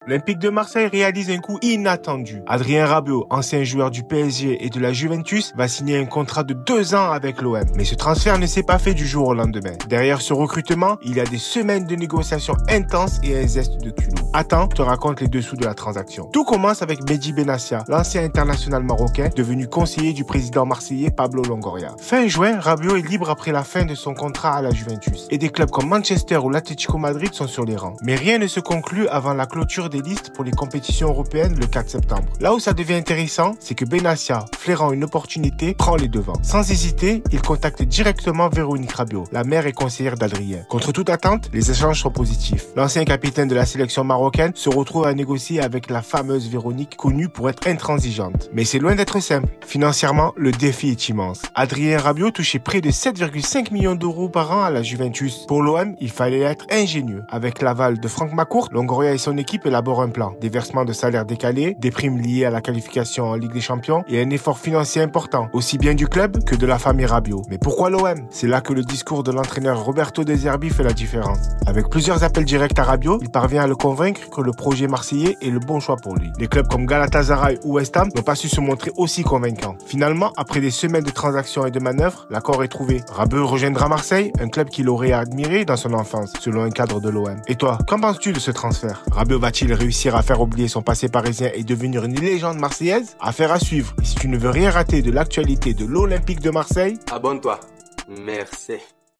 L'Olympique de Marseille réalise un coup inattendu. Adrien Rabiot, ancien joueur du PSG et de la Juventus, va signer un contrat de 2 ans avec l'OM. Mais ce transfert ne s'est pas fait du jour au lendemain. Derrière ce recrutement, il y a des semaines de négociations intenses et un zeste de culot. Attends, je te raconte les dessous de la transaction. Tout commence avec Mehdi Benassia, l'ancien international marocain, devenu conseiller du président marseillais Pablo Longoria. Fin juin, Rabiot est libre après la fin de son contrat à la Juventus. Et des clubs comme Manchester ou l'Atlético Madrid sont sur les rangs. Mais rien ne se conclut avant la clôture des listes pour les compétitions européennes le 4 septembre. Là où ça devient intéressant, c'est que Benassia, flairant une opportunité, prend les devants. Sans hésiter, il contacte directement Véronique Rabiot, la mère et conseillère d'Adrien. Contre toute attente, les échanges sont positifs. L'ancien capitaine de la sélection marocaine se retrouve à négocier avec la fameuse Véronique, connue pour être intransigeante. Mais c'est loin d'être simple. Financièrement, le défi est immense. Adrien Rabiot touchait près de 7,5 millions d'euros par an à la Juventus. Pour l'OM, il fallait être ingénieux. Avec l'aval de Franck Macourt, Longoria et son équipe élaborent un plan. Des versements de salaires décalés, des primes liées à la qualification en Ligue des Champions et un effort financier important, aussi bien du club que de la famille Rabiot. Mais pourquoi l'OM? C'est là que le discours de l'entraîneur Roberto De Zerbi fait la différence. Avec plusieurs appels directs à Rabiot, il parvient à le convaincre que le projet marseillais est le bon choix pour lui. Les clubs comme Galatasaray ou West Ham n'ont pas su se montrer aussi convaincants. Finalement, après des semaines de transactions et de manœuvres, l'accord est trouvé. Rabiot rejoindra Marseille, un club qu'il aurait admiré dans son enfance, selon un cadre de l'OM. Et toi, qu'en penses-tu de ce transfert? Rabiot va-t-il réussir à faire oublier son passé parisien et devenir une légende marseillaise? Affaire à suivre. Et si tu ne veux rien rater de l'actualité de l'Olympique de Marseille, abonne-toi. Merci.